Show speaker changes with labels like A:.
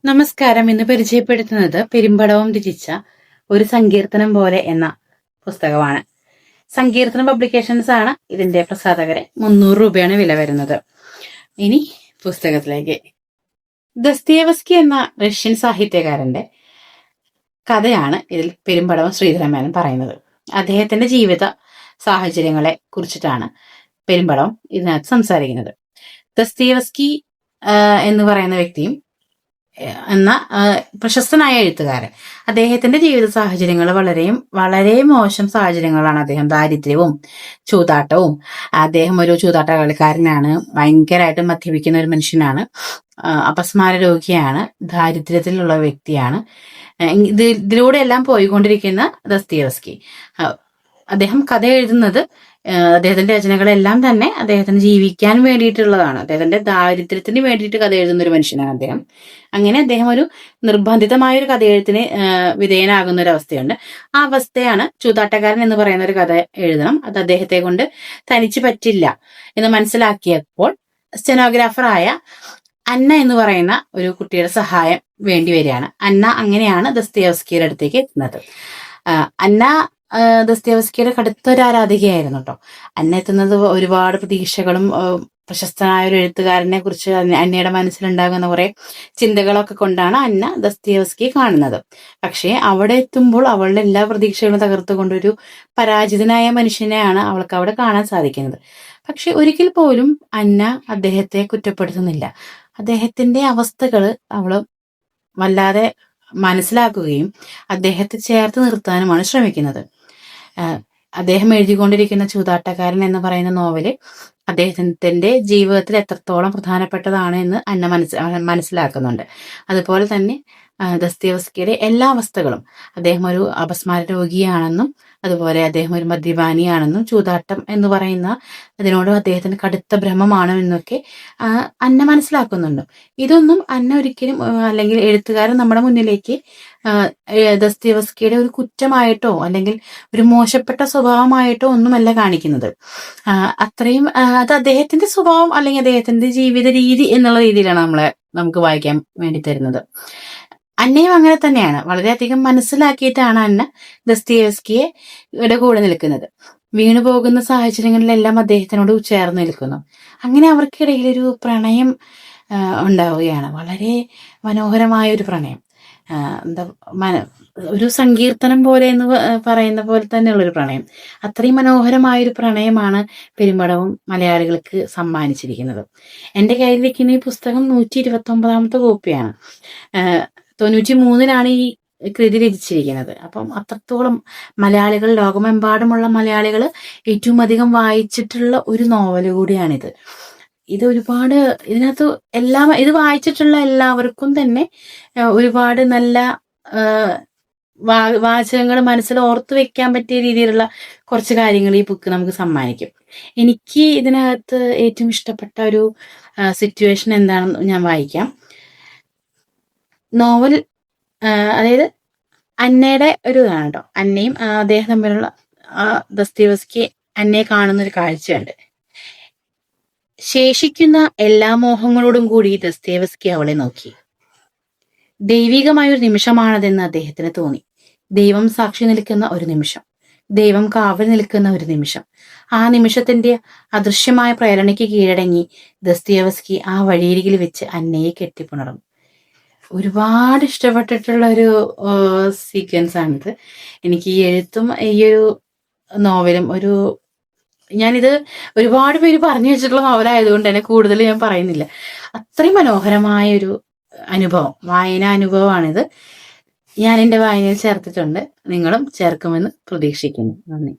A: നമസ്കാരം. ഇന്ന് പരിചയപ്പെടുത്തുന്നത് പെരുമ്പടവം രചിച്ച ഒരു സങ്കീർത്തനം പോലെ എന്ന പുസ്തകമാണ്. സങ്കീർത്തനം പബ്ലിക്കേഷൻസ് ആണ് ഇതിന്റെ പ്രസാധകരെ. 300 രൂപയാണ് വില വരുന്നത്. ഇനി പുസ്തകത്തിലേക്ക്. ദസ്തയേവ്സ്കി എന്ന റഷ്യൻ സാഹിത്യകാരന്റെ കഥയാണ് ഇതിൽ പെരുമ്പടവം ശ്രീധരമേനോൻ പറയുന്നത്. അദ്ദേഹത്തിന്റെ ജീവിത സാഹചര്യങ്ങളെ കുറിച്ചിട്ടാണ് പെരുമ്പടവം ഇതിനകത്ത് സംസാരിക്കുന്നത്. ദസ്തയേവ്സ്കി എന്ന് പറയുന്ന വ്യക്തിയും എന്ന പ്രശസ്തനായ എഴുത്തുകാരൻ, അദ്ദേഹത്തിന്റെ ജീവിത സാഹചര്യങ്ങൾ വളരെ മോശം സാഹചര്യങ്ങളാണ്. അദ്ദേഹം ദാരിദ്ര്യവും ചൂതാട്ടവും, അദ്ദേഹം ഒരു ചൂതാട്ട കളിക്കാരനാണ്, ഭയങ്കരമായിട്ട് മദ്യപിക്കുന്ന ഒരു മനുഷ്യനാണ്, അപസ്മാര രോഗിയാണ്, ദാരിദ്ര്യത്തിലുള്ള വ്യക്തിയാണ്. ഇതിലൂടെ എല്ലാം പോയിക്കൊണ്ടിരിക്കുന്ന ദസ്തയേവ്സ്കി അദ്ദേഹം കഥ എഴുതുന്നത്, അദ്ദേഹത്തിന്റെ രചനകളെല്ലാം തന്നെ അദ്ദേഹത്തിന് ജീവിക്കാൻ വേണ്ടിയിട്ടുള്ളതാണ്. അദ്ദേഹത്തിന്റെ ദാരിദ്ര്യത്തിന് വേണ്ടിയിട്ട് കഥ എഴുതുന്ന ഒരു മനുഷ്യനാണ് അദ്ദേഹം. അങ്ങനെ അദ്ദേഹം ഒരു നിർബന്ധിതമായ ഒരു കഥയെഴുത്തിന് വിധേയനാകുന്ന ഒരു അവസ്ഥയുണ്ട്. ആ അവസ്ഥയാണ് ചൂതാട്ടക്കാരൻ എന്ന് പറയുന്ന ഒരു കഥ എഴുതണം, അത് അദ്ദേഹത്തെ കൊണ്ട് തനിച്ച് പറ്റില്ല എന്ന് മനസ്സിലാക്കിയപ്പോൾ സ്റ്റെനോഗ്രാഫറായ അന്ന എന്ന് പറയുന്ന ഒരു കുട്ടിയുടെ സഹായം വേണ്ടി വരികയാണ്. അന്ന അങ്ങനെയാണ് ദസ്തയേവ്സ്കിയുടെ അടുത്തേക്ക് എത്തുന്നത്. അന്ന ദസ്തയേവ്സ്കിയുടെ കടുത്തൊരു ആരാധികയായിരുന്നു കേട്ടോ. അന്ന എത്തുന്നത് ഒരുപാട് പ്രതീക്ഷകളും പ്രശസ്തനായ ഒരു എഴുത്തുകാരനെ കുറിച്ച് അന്നയുടെ മനസ്സിലുണ്ടാകുന്ന കുറെ ചിന്തകളൊക്കെ കൊണ്ടാണ് അന്ന ദസ്തയേവ്സ്കിയെ കാണുന്നത്. പക്ഷേ അവിടെ എത്തുമ്പോൾ അവളുടെ എല്ലാ പ്രതീക്ഷകളും തകർത്തുകൊണ്ടൊരു പരാജിതനായ മനുഷ്യനെയാണ് അവൾക്ക് അവിടെ കാണാൻ സാധിക്കുന്നത്. പക്ഷെ ഒരിക്കൽ പോലും അന്ന അദ്ദേഹത്തെ കുറ്റപ്പെടുത്തുന്നില്ല. അദ്ദേഹത്തിന്റെ അവസ്ഥകൾ അവള് വല്ലാതെ മനസ്സിലാക്കുകയും അദ്ദേഹത്തെ ചേർത്ത് നിർത്താനുമാണ് ശ്രമിക്കുന്നത്. അദ്ദേഹം എഴുതിക്കൊണ്ടിരിക്കുന്ന ചൂതാട്ടക്കാരൻ എന്ന് പറയുന്ന നോവല് അദ്ദേഹത്തിന്റെ ജീവിതത്തിൽ എത്രത്തോളം പ്രധാനപ്പെട്ടതാണ് എന്ന് അന്ന മനസ്സിലാക്കുന്നുണ്ട്. അതുപോലെ തന്നെ ദസ്തയേവ്സ്കിയുടെ എല്ലാ അവസ്ഥകളും, അദ്ദേഹം ഒരു അപസ്മാര രോഗിയാണെന്നും അതുപോലെ അദ്ദേഹം ഒരു മദ്യപാനിയാണെന്നും ചൂതാട്ടം എന്ന് പറയുന്ന അതിനോട് അദ്ദേഹത്തിന് കടുത്ത ഭ്രമമാണ് എന്നൊക്കെ അന്ന മനസ്സിലാക്കുന്നുണ്ട്. ഇതൊന്നും അന്ന ഒരിക്കലും, അല്ലെങ്കിൽ എഴുത്തുകാരൻ നമ്മുടെ മുന്നിലേക്ക് ദസ്തയേവ്സ്കിയുടെ ഒരു കുറ്റമായിട്ടോ അല്ലെങ്കിൽ ഒരു മോശപ്പെട്ട സ്വഭാവമായിട്ടോ ഒന്നുമല്ല കാണിക്കുന്നത്. അത്രയും അത് അദ്ദേഹത്തിന്റെ സ്വഭാവം അല്ലെങ്കിൽ അദ്ദേഹത്തിന്റെ ജീവിത രീതി എന്നുള്ള രീതിയിലാണ് നമുക്ക് വായിക്കാൻ വേണ്ടി തരുന്നത്. അന്നയും അങ്ങനെ തന്നെയാണ്. വളരെയധികം മനസ്സിലാക്കിയിട്ടാണ് അന്ന ദസ്തയേവ്സ്കിയുടെ കൂടെ നിൽക്കുന്നത്. വീണുപോകുന്ന സാഹചര്യങ്ങളിലെല്ലാം അദ്ദേഹത്തിനോട് ചേർന്ന് നിൽക്കുന്നു. അങ്ങനെ അവർക്കിടയിൽ ഒരു പ്രണയം ഉണ്ടാവുകയാണ്. വളരെ മനോഹരമായ ഒരു പ്രണയം. ഒരു സങ്കീർത്തനം പോലെ എന്ന് പറയുന്ന പോലെ തന്നെയുള്ളൊരു പ്രണയം. അത്രയും മനോഹരമായൊരു പ്രണയമാണ് പെരുമ്പടവം മലയാളികൾക്ക് സമ്മാനിച്ചിരിക്കുന്നത്. എൻ്റെ കയ്യിലിരിക്കുന്ന ഈ പുസ്തകം 129ാമത്തെ കോപ്പിയാണ്. 93-ലാണ് ഈ കൃതി രചിച്ചിരിക്കുന്നത്. അപ്പം അത്രത്തോളം മലയാളികൾ, ലോകമെമ്പാടുമുള്ള മലയാളികൾ ഏറ്റവും അധികം വായിച്ചിട്ടുള്ള ഒരു നോവൽ കൂടിയാണിത്. ഇത് ഒരുപാട്, ഇതിനകത്ത് ഇത് വായിച്ചിട്ടുള്ള എല്ലാവർക്കും തന്നെ ഒരുപാട് നല്ല വാചകങ്ങൾ മനസ്സിൽ ഓർത്തു വെക്കാൻ പറ്റിയ രീതിയിലുള്ള കുറച്ച് കാര്യങ്ങൾ ഈ ബുക്ക് നമുക്ക് സമ്മാനിക്കും. എനിക്ക് ഇതിനകത്ത് ഏറ്റവും ഇഷ്ടപ്പെട്ട ഒരു സിറ്റുവേഷൻ എന്താണെന്ന് ഞാൻ വായിക്കാം. നോവൽ, അതായത് അന്നയുടെ ഒരു ഇതാണ് കേട്ടോ. അന്നയും അദ്ദേഹം തമ്മിലുള്ള ദസ്തയേവ്സ്കി അന്നയെ കാണുന്ന ഒരു കാഴ്ചയുണ്ട്. ശേഷിക്കുന്ന എല്ലാ മോഹങ്ങളോടും കൂടി ദസ്തയേവ്സ്കി അവളെ നോക്കി. ദൈവികമായൊരു നിമിഷമാണതെന്ന് അദ്ദേഹത്തിന് തോന്നി. ദൈവം സാക്ഷി നിൽക്കുന്ന ഒരു നിമിഷം, ദൈവം കാവൽ നിൽക്കുന്ന ഒരു നിമിഷം. ആ നിമിഷത്തിന്റെ അദൃശ്യമായ പ്രേരണയ്ക്ക് കീഴടങ്ങി ദസ്തയേവ്സ്കി ആ വഴിയരികിൽ വെച്ച് അന്നയെ കെട്ടിപ്പുണർന്നു. ഒരുപാട് ഇഷ്ടപ്പെട്ടിട്ടുള്ള ഒരു സീക്വൻസ് ആണിത്. എനിക്ക് ഈ എഴുത്തും ഈ ഒരു നോവലും ഞാനിത് ഒരുപാട് പേര് പറഞ്ഞു വെച്ചിട്ടുള്ള നോവലായതുകൊണ്ട് തന്നെ കൂടുതൽ ഞാൻ പറയുന്നില്ല. അത്രയും മനോഹരമായ ഒരു അനുഭവം, വായനാ അനുഭവമാണിത്. ഞാൻ എൻ്റെ വായനയിൽ ചേർത്തിട്ടുണ്ട്. നിങ്ങളും ചേർക്കുമെന്ന് പ്രതീക്ഷിക്കുന്നു. നന്ദി.